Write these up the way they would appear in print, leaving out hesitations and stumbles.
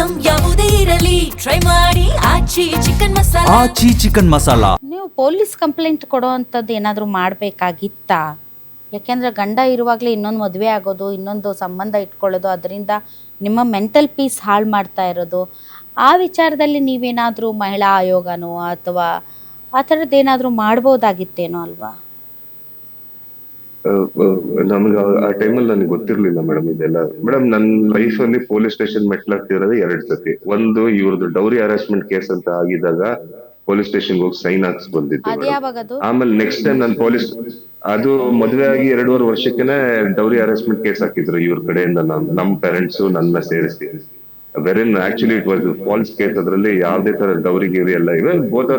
Item ಯಾವುದೇ ಇರಲಿ try ಮಾಡಿ ಆಚಿ ಚಿಕನ್ ಮಸಾಲಾ. ನೀವು ಪೊಲೀಸ್ ಕಂಪ್ಲೇಂಟ್ ಕೊಡೋ ಅಂಥದ್ದು ಏನಾದರೂ ಮಾಡಬೇಕಾಗಿತ್ತಾ? ಯಾಕೆಂದರೆ ಗಂಡ ಇರುವಾಗಲೇ ಇನ್ನೊಂದು ಮದುವೆ ಆಗೋದು, ಇನ್ನೊಂದು ಸಂಬಂಧ ಇಟ್ಕೊಳ್ಳೋದು, ಅದರಿಂದ ನಿಮ್ಮ ಮೆಂಟಲ್ ಪೀಸ್ ಹಾಳು ಮಾಡ್ತಾ ಇರೋದು. ಆ ವಿಚಾರದಲ್ಲಿ ನೀವೇನಾದರೂ ಮಹಿಳಾ ಆಯೋಗನೋ ಅಥವಾ ಆ ಥರದ್ದೇನಾದರೂ ಮಾಡ್ಬೋದಾಗಿತ್ತೇನೋ ಅಲ್ವಾ? ನಮ್ಗೆ ಆ ಟೈಮಲ್ಲಿ ನನಗೆ ಗೊತ್ತಿರ್ಲಿಲ್ಲ ಮೇಡಮ್ ಇದೆಲ್ಲ. ಮೇಡಮ್ ನನ್ನ ಲೈಫಲ್ಲಿ ಪೊಲೀಸ್ ಸ್ಟೇಷನ್ ಮೆಟ್ಲಾಗ್ತಿರೋದು 2 ಸತಿ. ಒಂದು ಇವ್ರದ್ದು ಡೌರಿ ಹರಾಸ್ಮೆಂಟ್ ಕೇಸ್ ಅಂತ ಆಗಿದಾಗ ಪೊಲೀಸ್ ಸ್ಟೇಷನ್ ಹೋಗಿ ಸೈನ್ ಹಾಕ್ಸ್ ಬಂದಿದ್ದು. ಆಮೇಲೆ ನೆಕ್ಸ್ಟ್ ಟೈಮ್ ನಾನು ಅದು ಮದುವೆ ಆಗಿ 2.5 ವರ್ಷಕ್ಕೆನೆ ಡೌರಿ ಹರಾಸ್ಮೆಂಟ್ ಕೇಸ್ ಹಾಕಿದ್ರು ಇವ್ರ ಕಡೆಯಿಂದ. ನಮ್ಮ ಪೇರೆಂಟ್ಸ್ ನನ್ನ ಸೇರಿಸಿ ವೆರಿನ್ actually it was false case. ಅದ್ರಲ್ಲಿ ಯಾವ್ದೇ ತರ ಡೌರಿ ಗಿರಿ ಎಲ್ಲ ಇವೆ. Both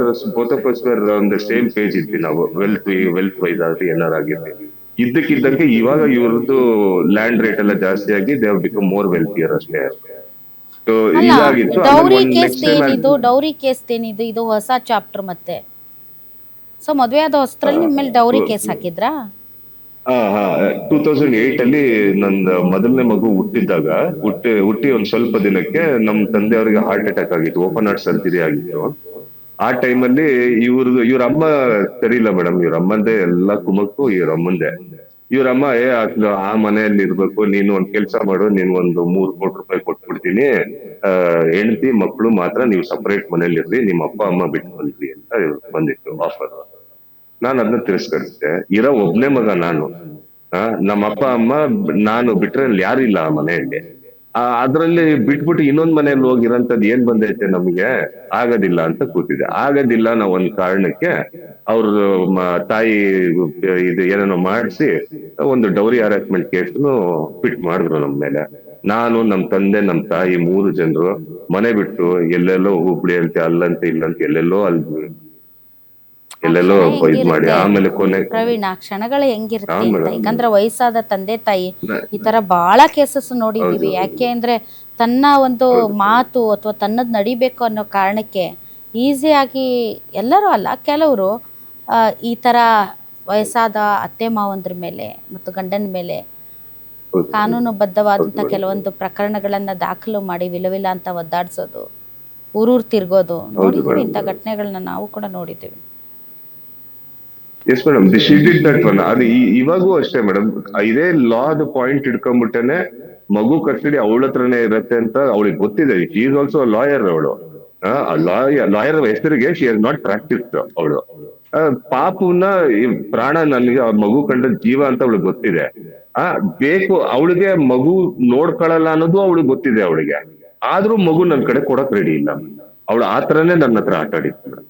of us were on the same page ಇದ್ವಿ ನಾವು. ವೆಲ್ತ್ ವೈಸ್ ಆಗಿ ಏನಾರಾಗಿದ್ವಿ. ಇದ್ದಕ್ಕಿದ್ದಂಗೆ ಇವಾಗ ಇವ್ರದ್ದು ಲ್ಯಾಂಡ್ ರೇಟ್ ಎಲ್ಲ ಜಾಸ್ತಿ ಆಗಿ ದೇ ಹ್ಯಾವ್ ಬಿಕಮ್ ಮೋರ್ ವೆಲ್ತಿಯರ್ ಅಷ್ಟೇ. ಡೌರಿ ಕೇಸ್ ಏನಿದು? ಇದು ಹೊಸ ಚಾಪ್ಟರ್ ಮತ್ತೆ. ಸೊ ಮದುವೆ ಆದ ಹೊಸದ್ರಲ್ಲಿ ನಿಮ್ಮ ಮೇಲೆ ಡೌರಿ ಕೇಸ್ ಹಾಕಿದ್ರಾ? 2008 ಅಲ್ಲಿ ನಂದು ಮೊದಲನೇ ಮಗು ಹುಟ್ಟಿ ಒಂದ್ ಸ್ವಲ್ಪ ದಿನಕ್ಕೆ ನಮ್ ತಂದೆಯವ್ರಿಗೆ ಹಾರ್ಟ್ ಅಟ್ಯಾಕ್ ಆಗಿತ್ತು. ಓಪನ್ ಹಾರ್ಟ್ ಸರ್ಜರಿ ಆಗಿತ್ತು. ಆ ಟೈಮಲ್ಲಿ ಇವ್ರ ಅಮ್ಮ ಸರಿ ಇಲ್ಲ ಮೇಡಮ್. ಇವ್ರ ಅಮ್ಮಂದೇ ಎಲ್ಲಾ ಕುಮಕ್ಕು ಇವ್ರ ಅಮ್ಮಂದೇ. ಇವ್ರ ಅಮ್ಮ ಆ ಮನೆಯಲ್ಲಿ ಇರ್ಬೇಕು, ನೀನು ಒಂದ್ ಕೆಲ್ಸ ಮಾಡು, ನೀನ್ ಒಂದು 3 ಕೋಟಿ ರೂಪಾಯಿ ಕೊಟ್ಬಿಡ್ತೀನಿ, ಹೆಂಡತಿ ಮಕ್ಕಳು ಮಾತ್ರ ನೀವು ಸಪರೇಟ್ ಮನೇಲಿ ಇರ್ರಿ, ನಿಮ್ಮ ಅಪ್ಪ ಅಮ್ಮ ಬಿಟ್ಟು ಬಂದ್ರಿ ಅಂತ ಬಂದಿತ್ತು ಆಫರ್. ನಾನು ಅದನ್ನ ತಿರಸ್ಕರಿಸಿದೆ. ಇರೋ ಒಬ್ನೇ ಮಗ ನಾನು. ನಮ್ಮ ಅಪ್ಪ ಅಮ್ಮ ನಾನು ಬಿಟ್ರೆ ಯಾರಿಲ್ಲ ಆ ಮನೆಯಲ್ಲಿ. ಅದ್ರಲ್ಲಿ ಬಿಟ್ಬಿಟ್ಟು ಇನ್ನೊಂದ್ ಮನೆಯಲ್ಲಿ ಹೋಗಿರೋಂಥದ್ದು ಏನ್ ಬಂದೈತೆ ನಮ್ಗೆ? ಆಗೋದಿಲ್ಲ ಅಂತ ಕೂತಿದೆ. ಆಗೋದಿಲ್ಲ ನಾವು ಒಂದ್ ಕಾರಣಕ್ಕೆ ಅವ್ರ ತಾಯಿ ಇದು ಏನೇನೋ ಮಾಡಿಸಿ ಒಂದು ಡೌರಿ ಹರಾಸ್ಮೆಂಟ್ ಕೇಸ್ನು ಫಿಟ್ ಮಾಡಿದ್ರು ನಮ್ ಮೇಲೆ. ನಾನು, ನಮ್ ತಂದೆ, ನಮ್ ತಾಯಿ 3 ಜನರು ಮನೆ ಬಿಟ್ಟು ಎಲ್ಲೆಲ್ಲೋ ಹುಬ್ಳಿ ಅಂತೆ, ಅಲ್ಲಂತೆ ಇಲ್ಲಂತೆ ಎಲ್ಲೆಲ್ಲೋ ಇದ್ ಮಾಡಿ ಆಮೇಲೆ ಪ್ರವೀಣ್, ಆ ಕ್ಷಣಗಳು ಹೆಂಗಿರುತ್ತೆ ಅಂತ. ಯಾಕಂದ್ರೆ ವಯಸ್ಸಾದ ತಂದೆ ತಾಯಿ ಈ ತರ ಬಹಳ ಕೇಸಸ್ ನೋಡಿದೀವಿ. ಯಾಕೆ ಅಂದ್ರೆ ತನ್ನ ಒಂದು ಮಾತು ಅಥವಾ ತನ್ನದ್ ನಡಿಬೇಕು ಅನ್ನೋ ಕಾರಣಕ್ಕೆ ಈಸಿಯಾಗಿ, ಎಲ್ಲರೂ ಅಲ್ಲ ಕೆಲವರು, ಈ ತರ ವಯಸ್ಸಾದ ಅತ್ತೆ ಮಾವಂದ್ರ ಮೇಲೆ ಮತ್ತು ಗಂಡನ ಮೇಲೆ ಕಾನೂನುಬದ್ಧವಾದಂಥ ಕೆಲವೊಂದು ಪ್ರಕರಣಗಳನ್ನ ದಾಖಲು ಮಾಡಿ ವಿಲವಿಲ ಅಂತ ಒದ್ದಾಡ್ಸೋದು, ಊರೂರ್ ತಿರ್ಗೋದು ನೋಡಿದೀವಿ. ಇಂಥ ಘಟನೆಗಳನ್ನ ನಾವು ಕೂಡ ನೋಡಿದ್ದೀವಿ. Yes madam, she did that one. ಅದು ಇವಾಗೂ ಅಷ್ಟೇ ಮೇಡಮ್. ಇದೇ ಲಾದ ಪಾಯಿಂಟ್ ಇಟ್ಕೊಂಡ್ಬಿಟ್ಟನೆ ಮಗು ಕಸ್ಟಡಿ ಅವಳ ಹತ್ರನೇ ಇರತ್ತೆ ಅಂತ ಅವಳಿಗೆ ಗೊತ್ತಿದೆ. She is also lawyer. ಅವಳು ಲಾಯರ್ ಹೆಸರಿಗೆ ಶಿ ಹ್ಯಾಸ್ ನಾಟ್ ಪ್ರಾಕ್ಟಿಸ್ಡ್. ಅವಳು ಪಾಪುನ ಪ್ರಾಣ, ನನಗೆ ಅವ್ರ ಮಗು ಕಂಡ ಜೀವ ಅಂತ ಅವಳಿಗೆ ಗೊತ್ತಿದೆ. ಬೇಕು ಅವಳಿಗೆ ಮಗು ನೋಡ್ಕೊಳ್ಳಲ್ಲ ಅನ್ನೋದು ಅವಳಿಗೆ ಗೊತ್ತಿದೆ ಅವಳಿಗೆ. ಆದ್ರೂ ಮಗು ನನ್ ಕಡೆ ಕೊಡಕ್ ರೆಡಿ ಇಲ್ಲ. ಅವಳು ಆ ತರನೇ ನನ್ನ ಹತ್ರ ಆಟ ಆಡಿತ್ತು.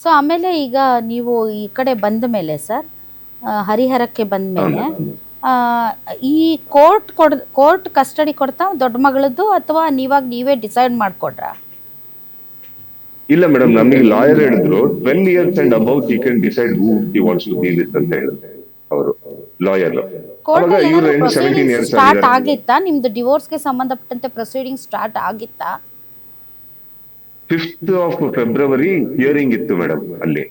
ಸೊ ಆಮೇಲೆ ಈಗ ನೀವು ಈ ಕಡೆ ಬಂದ ಮೇಲೆ ಸರ್, ಹರಿಹರಕ್ಕೆ ಬಂದ ಮೇಲೆ ಈ ಕೋರ್ಟ್ ಕಸ್ಟಡಿ ಕೊಡ್ತಾ ದೊಡ್ಡ ಮಗಳದ್ದು, ಅಥವಾ ನೀವೇ ಡಿಸೈಡ್ ಮಾಡ್ಕೊಡ್ರಾ? ಇಲ್ಲ ಮೇಡಮ್, ನಮಗೆ ಲಾಯರ್ ಹೇಳಿದ್ರು 12 years and above he can decide who he wants to be with ಅಂತ ಹೇಳಿದ್ರು ಅವರು ಲಾಯರ್. ಸ್ಟಾರ್ಟ್ ಆಗಿತ್ತಾ ನಿಮ್ದು ಡಿವೋರ್ಸ್ಗೆ ಸಂಬಂಧಪಟ್ಟಂತೆ ಪ್ರೊಸೀಡಿಂಗ್ ಸ್ಟಾರ್ಟ್ ಆಗಿತ್ತಾ? 5th of February ಹಿಯರಿಂಗ್ ಇತ್ತು ಮೇಡಮ್. ಅಲ್ಲಿ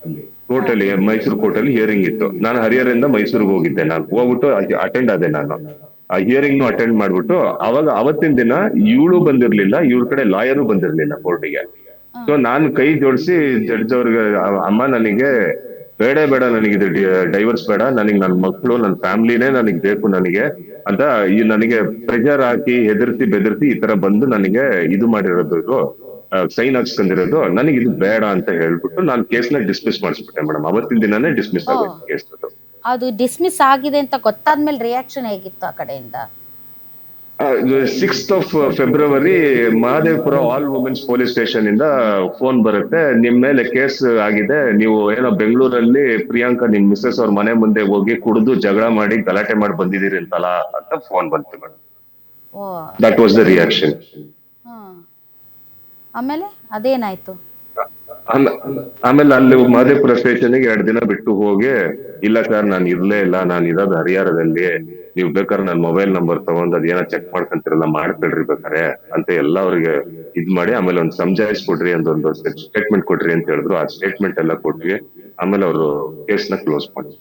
ಕೋರ್ಟಲ್ಲಿ, ಮೈಸೂರು ಕೋರ್ಟಲ್ಲಿ ಹಿಯರಿಂಗ್ ಇತ್ತು. ನಾನು ಹರಿಹರದಿಂದ ಮೈಸೂರಿಗೆ ಹೋಗಿದ್ದೆ. ನಾನು ಹೋಗ್ಬಿಟ್ಟು ಅಟೆಂಡ್ ಆದೆ. ನಾನು ಆ ಹಿಯರಿಂಗ್ ಅಟೆಂಡ್ ಮಾಡ್ಬಿಟ್ಟು ಅವತ್ತಿನ ದಿನ ಇವಳು ಬಂದಿರ್ಲಿಲ್ಲ, ಇವ್ರ ಕಡೆ ಲಾಯರು ಬಂದಿರ್ಲಿಲ್ಲ ಕೋರ್ಟಿಗೆ. ಸೊ ನಾನು ಕೈ ಜೋಡಿಸಿ ಜಡ್ಜ್ ಅವ್ರಿಗೆ, ಅಮ್ಮ ನನಗೆ ಬೇಡ ನನಗೆ ಇದು ಡೈವರ್ಸ್ ಬೇಡ, ನನಗೆ ನನ್ನ ಮಕ್ಕಳು, ನನ್ನ ಫ್ಯಾಮಿಲಿನೇ ನನಗೆ ಬೇಕು ನನಗೆ ಅಂತ ನನಗೆ ಪ್ರೆಷರ್ ಹಾಕಿ ಹೆದರ್ಸಿ ಬೆದರ್ಸಿ ಈ ತರ ಬಂದು ನನಗೆ ಇದು ಮಾಡಿರೋದು, ಸೈನ್ ಹಾಕ್ಸ್ಕೊಂಡಿರೋದು, ನನಗೆ ಇದು ಬೇಡ ಅಂತ ಹೇಳ್ಬಿಟ್ಟು ನಾನು ಕೇಸ್ನ ಡಿಸ್ಮಿಸ್ ಮಾಡಿಸ್ಬಿಟ್ಟೆ ಮೇಡಮ್. ಅವತ್ತಿನ ದಿನಾನೇ ಡಿಸ್ಮಿಸ್ ಆಗೋದು ಕೇಸ್. ಅದು ಡಿಸ್ಮಿಸ್ ಆಗಿದೆ ಅಂತ ಗೊತ್ತಾದ್ಮೇಲೆ ರಿಯಾಕ್ಷನ್ ಹೇಗಿತ್ತು ಆ ಕಡೆಯಿಂದ? 6th of February Mahadevapura all womens police station ಇಂದ ಫೋನ್ ಬರುತ್ತೆ, ನಿಮ್ ಮೇಲೆ ಕೇಸ್ ಆಗಿದೆ, ನೀವು ಏನೋ ಬೆಂಗಳೂರಲ್ಲಿ ಪ್ರಿಯಾಂಕಾ ನಿಮ್ ಮಿಸ್ಸಸ್ ಅವ್ರ ಮನೆ ಮುಂದೆ ಹೋಗಿ ಕುಡಿದು ಜಗಳ ಮಾಡಿ ಗಲಾಟೆ ಮಾಡಿ ಬಂದಿದ್ದೀರಿ ಅಂತಲ್ಲ ಅಂತ ಫೋನ್ ಬಂತು madam. That was the reaction. ಆಮೇಲೆ ಅದೇನಾಯ್ತು? ಆಮೇಲೆ ಅಲ್ಲಿ ಮಹದೇವಪುರ ಸ್ಟೇಷನ್ಗೆ 2 ದಿನ ಬಿಟ್ಟು ಹೋಗಿ, ಇಲ್ಲ ಸರ್ ನಾನು ಇರ್ಲೇ ಇಲ್ಲ, ನಾನು ಇರೋದು ಹರಿಹರದಲ್ಲಿ, ನೀವು ಬೇಕಾದ್ರೆ ನನ್ನ ಮೊಬೈಲ್ ನಂಬರ್ ತಗೊಂಡ್ ಅದೇನೋ ಚೆಕ್ ಮಾಡ್ಕೊಂತಿರಲ್ಲ ಮಾಡ್ಕೊಳ್ರಿ ಬೇಕಾರೆ ಅಂತ ಎಲ್ಲ ಅವ್ರಿಗೆ ಇದ್ ಮಾಡಿ, ಆಮೇಲೆ ಒಂದು ಸಮಜಾಯಿಸ್ಕೊಡ್ರಿ ಅಂತ ಒಂದು ಸ್ಟೇಟ್ಮೆಂಟ್ ಕೊಡ್ರಿ ಅಂತ ಹೇಳಿದ್ರು. ಆ ಸ್ಟೇಟ್ಮೆಂಟ್ ಎಲ್ಲ ಕೊಟ್ವಿ. ಆಮೇಲೆ ಅವರು ಕೇಸ್ನ ಕ್ಲೋಸ್ ಮಾಡಿ